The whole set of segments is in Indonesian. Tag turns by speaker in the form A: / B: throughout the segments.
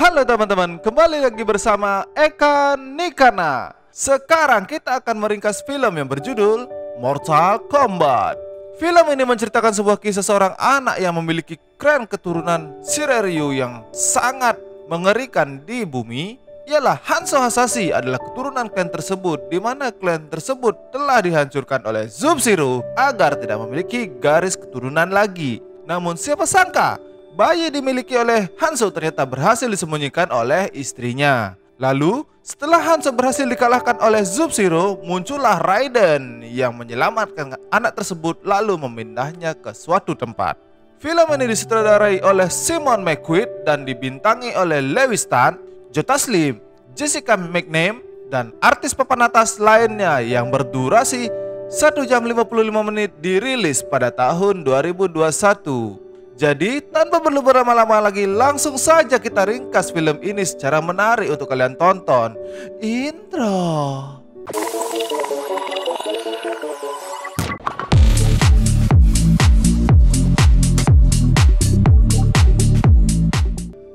A: Halo teman-teman, kembali lagi bersama Eka Nikana. Sekarang kita akan meringkas film yang berjudul Mortal Kombat. Film ini menceritakan sebuah kisah seorang anak yang memiliki klan keturunan Shiryu yang sangat mengerikan di bumi. Ialah Hanzo Hasashi adalah keturunan klan tersebut, di mana klan tersebut telah dihancurkan oleh Sub-Zero agar tidak memiliki garis keturunan lagi. Namun siapa sangka bayi dimiliki oleh Hanzo ternyata berhasil disembunyikan oleh istrinya. Lalu, setelah Hanzo berhasil dikalahkan oleh Sub-Zero, muncullah Raiden yang menyelamatkan anak tersebut lalu memindahnya ke suatu tempat. Film ini disutradarai oleh Simon McQueen dan dibintangi oleh Lewis Tan, Jota Slim, Jessica McNamee, dan artis papan atas lainnya yang berdurasi 1 jam 55 menit dirilis pada tahun 2021. Jadi tanpa perlu berlama-lama lagi, langsung saja kita ringkas film ini secara menarik untuk kalian tonton. Intro.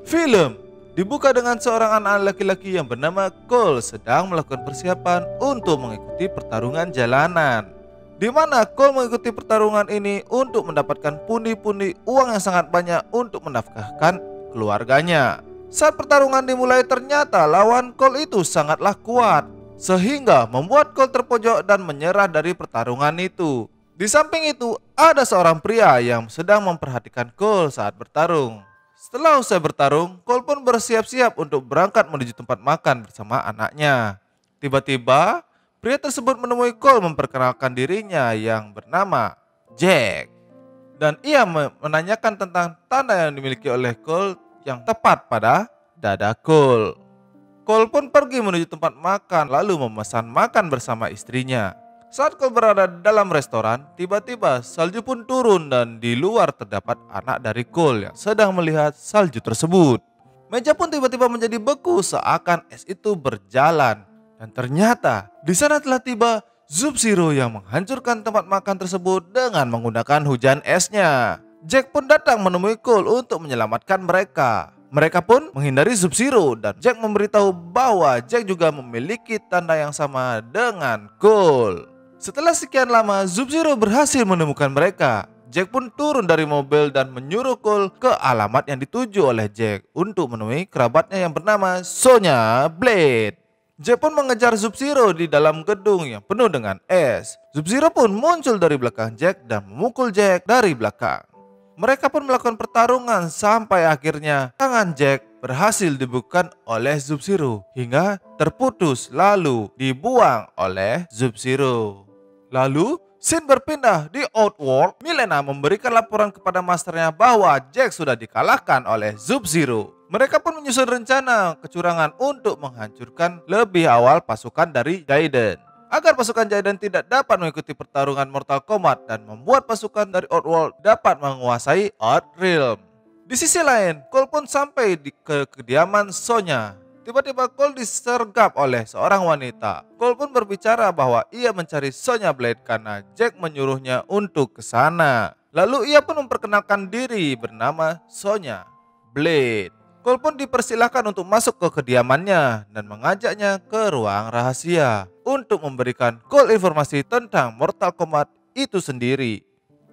A: Film dibuka dengan seorang anak laki-laki yang bernama Cole sedang melakukan persiapan untuk mengikuti pertarungan jalanan, di mana Cole mengikuti pertarungan ini untuk mendapatkan pundi-pundi uang yang sangat banyak untuk menafkahkan keluarganya. Saat pertarungan dimulai, ternyata lawan Cole itu sangatlah kuat, sehingga membuat Cole terpojok dan menyerah dari pertarungan itu. Di samping itu, ada seorang pria yang sedang memperhatikan Cole saat bertarung. Setelah usai bertarung, Cole pun bersiap-siap untuk berangkat menuju tempat makan bersama anaknya. Tiba-tiba, pria tersebut menemui Cole memperkenalkan dirinya yang bernama Jack. Dan ia menanyakan tentang tanda yang dimiliki oleh Cole yang tepat pada dada Cole. Cole pun pergi menuju tempat makan lalu memesan makan bersama istrinya. Saat Cole berada dalam restoran, tiba-tiba salju pun turun dan di luar terdapat anak dari Cole yang sedang melihat salju tersebut. Meja pun tiba-tiba menjadi beku seakan es itu berjalan. Dan ternyata di sana telah tiba Sub-Zero yang menghancurkan tempat makan tersebut dengan menggunakan hujan esnya. Jack pun datang menemui Cole untuk menyelamatkan mereka. Mereka pun menghindari Sub-Zero dan Jack memberitahu bahwa Jack juga memiliki tanda yang sama dengan Cole. Setelah sekian lama, Sub-Zero berhasil menemukan mereka. Jack pun turun dari mobil dan menyuruh Cole ke alamat yang dituju oleh Jack untuk menemui kerabatnya yang bernama Sonya Blade. Jack pun mengejar Sub-Zero di dalam gedung yang penuh dengan es. Sub-Zero pun muncul dari belakang Jack dan memukul Jack dari belakang. Mereka pun melakukan pertarungan sampai akhirnya tangan Jack berhasil dibuka oleh Sub-Zero hingga terputus lalu dibuang oleh Sub-Zero. Lalu scene berpindah di Outworld. Milena memberikan laporan kepada masternya bahwa Jack sudah dikalahkan oleh Sub-Zero. Mereka pun menyusun rencana kecurangan untuk menghancurkan lebih awal pasukan dari Gaiden, agar pasukan Gaiden tidak dapat mengikuti pertarungan Mortal Kombat dan membuat pasukan dari Outworld dapat menguasai Outrealm. Di sisi lain, Cole pun sampai ke kediaman Sonya. Tiba-tiba Cole disergap oleh seorang wanita. Cole pun berbicara bahwa ia mencari Sonya Blade karena Jack menyuruhnya untuk ke sana. Lalu ia pun memperkenalkan diri bernama Sonya Blade. Cole pun dipersilahkan untuk masuk ke kediamannya dan mengajaknya ke ruang rahasia untuk memberikan Cole informasi tentang Mortal Kombat itu sendiri.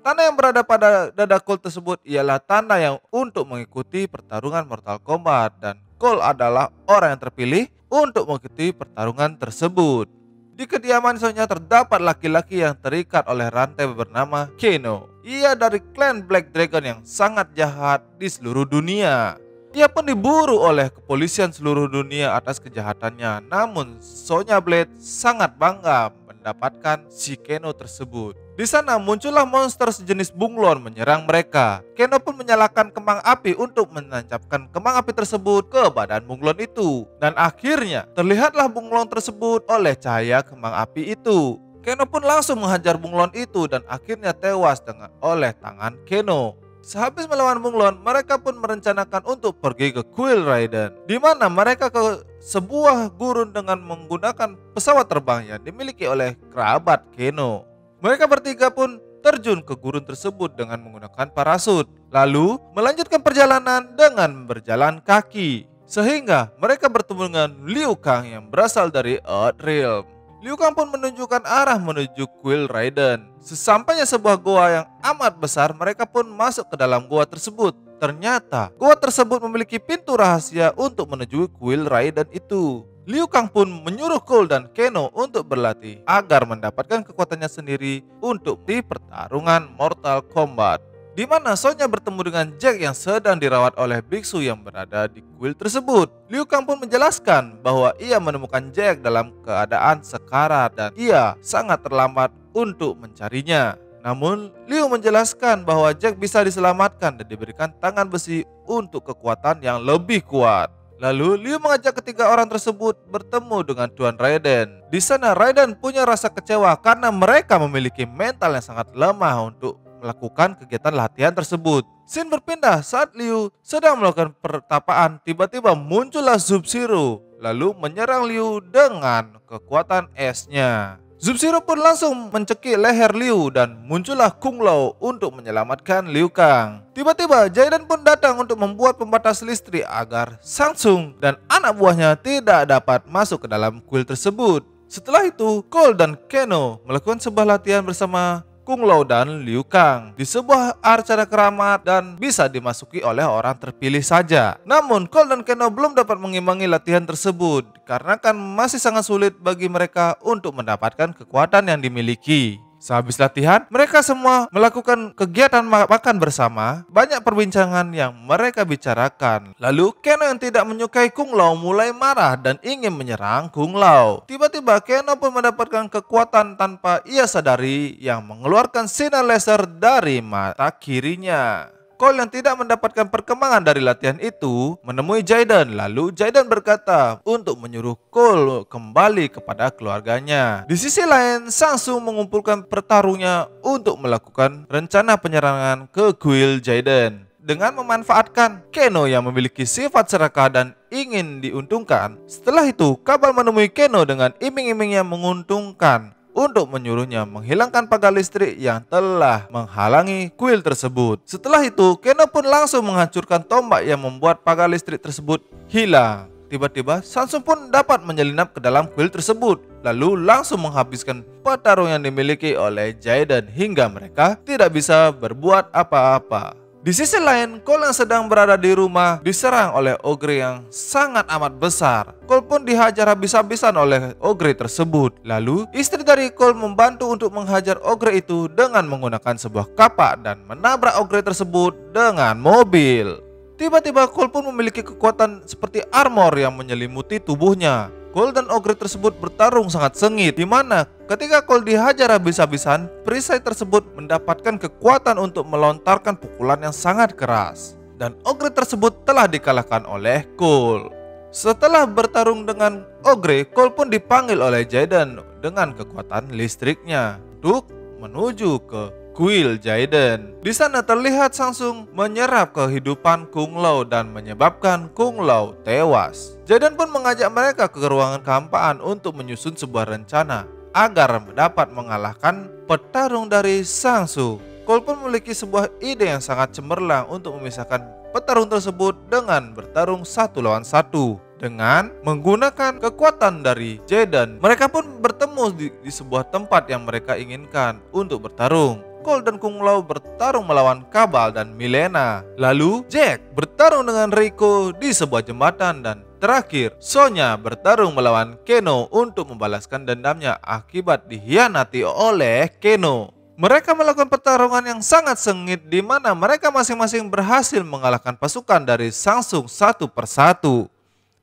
A: Tanda yang berada pada dada Cole tersebut ialah tanda yang untuk mengikuti pertarungan Mortal Kombat, dan Cole adalah orang yang terpilih untuk mengikuti pertarungan tersebut. Di kediaman Sonya terdapat laki-laki yang terikat oleh rantai bernama Kano. Ia dari klan Black Dragon yang sangat jahat di seluruh dunia. Ia pun diburu oleh kepolisian seluruh dunia atas kejahatannya. Namun Sonya Blade sangat bangga mendapatkan si Kano tersebut. Di sana muncullah monster sejenis bunglon menyerang mereka. Kano pun menyalakan kembang api untuk menancapkan kembang api tersebut ke badan bunglon itu. Dan akhirnya terlihatlah bunglon tersebut oleh cahaya kembang api itu. Kano pun langsung menghajar bunglon itu dan akhirnya tewas oleh tangan Kano. Sehabis melawan bunglon, mereka pun merencanakan untuk pergi ke Kuil Raiden, di mana mereka ke sebuah gurun dengan menggunakan pesawat terbang yang dimiliki oleh kerabat Kano. Mereka bertiga pun terjun ke gurun tersebut dengan menggunakan parasut, lalu melanjutkan perjalanan dengan berjalan kaki. sehingga mereka bertemu dengan Liu Kang yang berasal dari Earthrealm. Liu Kang pun menunjukkan arah menuju Kuil Raiden. Sesampainya sebuah goa yang amat besar, mereka pun masuk ke dalam goa tersebut. Ternyata goa tersebut memiliki pintu rahasia untuk menuju Kuil Raiden itu. Liu Kang pun menyuruh Cole dan Keno untuk berlatih agar mendapatkan kekuatannya sendiri untuk di pertarungan Mortal Kombat, di mana Sonya bertemu dengan Jack yang sedang dirawat oleh biksu yang berada di kuil tersebut. Liu Kang pun menjelaskan bahwa ia menemukan Jack dalam keadaan sekarat dan ia sangat terlambat untuk mencarinya. Namun, Liu menjelaskan bahwa Jack bisa diselamatkan dan diberikan tangan besi untuk kekuatan yang lebih kuat. Lalu, Liu mengajak ketiga orang tersebut bertemu dengan Tuan Raiden. Di sana, Raiden punya rasa kecewa karena mereka memiliki mental yang sangat lemah untuk melakukan kegiatan latihan tersebut. Scene berpindah saat Liu sedang melakukan pertapaan, tiba-tiba muncullah Sub-Zero lalu menyerang Liu dengan kekuatan esnya. Sub-Zero pun langsung mencekik leher Liu dan muncullah Kung Lao untuk menyelamatkan Liu Kang. Tiba-tiba Jaden pun datang untuk membuat pembatas listrik agar Shang Tsung dan anak buahnya tidak dapat masuk ke dalam kuil tersebut. Setelah itu, Cole dan Keno melakukan sebuah latihan bersama Kung Lao dan Liu Kang di sebuah acara keramat dan bisa dimasuki oleh orang terpilih saja. Namun Cole dan Keno belum dapat mengimbangi latihan tersebut karena kan masih sangat sulit bagi mereka untuk mendapatkan kekuatan yang dimiliki. Sehabis latihan, mereka semua melakukan kegiatan makan bersama. Banyak perbincangan yang mereka bicarakan. Lalu Keno yang tidak menyukai Kung Lao mulai marah dan ingin menyerang Kung Lao. Tiba-tiba Keno pun mendapatkan kekuatan tanpa ia sadari yang mengeluarkan sinar laser dari mata kirinya. Cole yang tidak mendapatkan perkembangan dari latihan itu menemui Jaden. Lalu Jaden berkata untuk menyuruh Cole kembali kepada keluarganya. Di sisi lain, Shang Tsung mengumpulkan petarungnya untuk melakukan rencana penyerangan ke kuil Jaden. Dengan memanfaatkan Keno yang memiliki sifat serakah dan ingin diuntungkan. Setelah itu, Kabal menemui Keno dengan iming-iming yang menguntungkan untuk menyuruhnya menghilangkan pagar listrik yang telah menghalangi kuil tersebut. Setelah itu, Keno pun langsung menghancurkan tombak yang membuat pagar listrik tersebut hilang. Tiba-tiba, Shang Tsung pun dapat menyelinap ke dalam kuil tersebut, lalu langsung menghabiskan petarung yang dimiliki oleh Jaden hingga mereka tidak bisa berbuat apa-apa. Di sisi lain, Cole yang sedang berada di rumah diserang oleh ogre yang sangat amat besar. Cole pun dihajar habis-habisan oleh ogre tersebut. Lalu, istri dari Cole membantu untuk menghajar ogre itu dengan menggunakan sebuah kapak dan menabrak ogre tersebut dengan mobil. Tiba-tiba Cole pun memiliki kekuatan seperti armor yang menyelimuti tubuhnya. Cole dan ogre tersebut bertarung sangat sengit, di mana ketika Cole dihajar habis-habisan, perisai tersebut mendapatkan kekuatan untuk melontarkan pukulan yang sangat keras. Dan ogre tersebut telah dikalahkan oleh Cole. Setelah bertarung dengan ogre, Cole pun dipanggil oleh Jaden dengan kekuatan listriknya untuk menuju ke kuil Jaden. Di sana terlihat Shang Tsung menyerap kehidupan Kung Lao dan menyebabkan Kung Lao tewas. Jaden pun mengajak mereka ke ruangan kehampaan untuk menyusun sebuah rencana agar dapat mengalahkan petarung dari Shang Tsung. Cole pun memiliki sebuah ide yang sangat cemerlang untuk memisahkan petarung tersebut dengan bertarung satu lawan satu. Dengan menggunakan kekuatan dari Jaden, mereka pun bertemu di sebuah tempat yang mereka inginkan untuk bertarung. Cole dan Kung Lao bertarung melawan Kabal dan Milena. Lalu Jack bertarung dengan Reiko di sebuah jembatan dan terakhir Sonya bertarung melawan Keno untuk membalaskan dendamnya akibat dihianati oleh Keno. Mereka melakukan pertarungan yang sangat sengit di mana mereka masing-masing berhasil mengalahkan pasukan dari Shang Tsung satu persatu.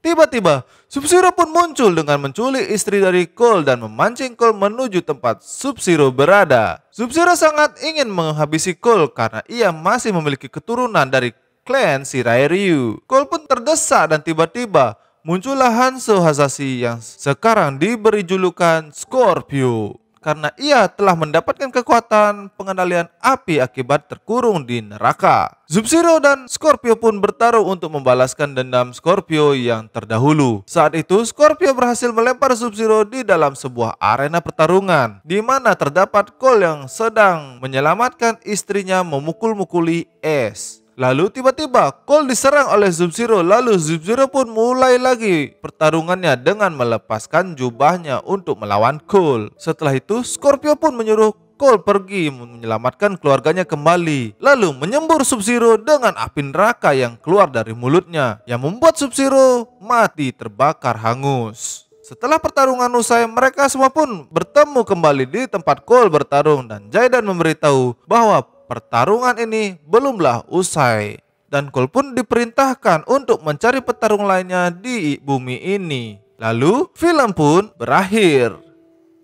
A: Tiba-tiba, Sub-Zero pun muncul dengan menculik istri dari Cole dan memancing Cole menuju tempat Sub-Zero berada. Sub-Zero sangat ingin menghabisi Cole karena ia masih memiliki keturunan dari klan Shirai Ryu. Cole pun terdesak dan tiba-tiba muncullah Hanzo Hasashi yang sekarang diberi julukan Scorpio. Karena ia telah mendapatkan kekuatan pengendalian api akibat terkurung di neraka. Sub-Zero dan Scorpio pun bertarung untuk membalaskan dendam Scorpio yang terdahulu. Saat itu Scorpio berhasil melempar Sub-Zero di dalam sebuah arena pertarungan, di mana terdapat Cole yang sedang menyelamatkan istrinya memukul-mukuli es. Lalu tiba-tiba Cole diserang oleh Sub-Zero, lalu Sub-Zero pun mulai lagi pertarungannya dengan melepaskan jubahnya untuk melawan Cole. Setelah itu Scorpio pun menyuruh Cole pergi menyelamatkan keluarganya kembali, lalu menyembur Sub-Zero dengan api neraka yang keluar dari mulutnya, yang membuat Sub-Zero mati terbakar hangus. Setelah pertarungan usai, mereka semua pun bertemu kembali di tempat Cole bertarung dan Zidane memberitahu bahwa pertarungan ini belumlah usai. Dan Cole pun diperintahkan untuk mencari petarung lainnya di bumi ini. Lalu film pun berakhir.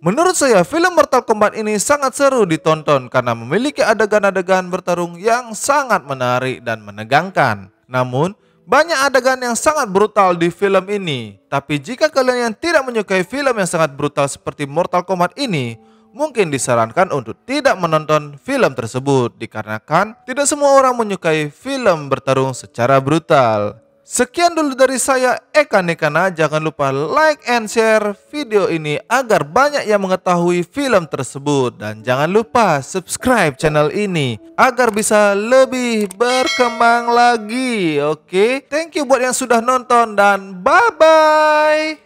A: Menurut saya film Mortal Kombat ini sangat seru ditonton karena memiliki adegan-adegan bertarung yang sangat menarik dan menegangkan. Namun banyak adegan yang sangat brutal di film ini. Tapi jika kalian yang tidak menyukai film yang sangat brutal seperti Mortal Kombat ini, mungkin disarankan untuk tidak menonton film tersebut, dikarenakan tidak semua orang menyukai film bertarung secara brutal. Sekian dulu dari saya, Eka Nekana. Jangan lupa like and share video ini agar banyak yang mengetahui film tersebut. Dan jangan lupa subscribe channel ini agar bisa lebih berkembang lagi. Oke, thank you buat yang sudah nonton dan bye-bye.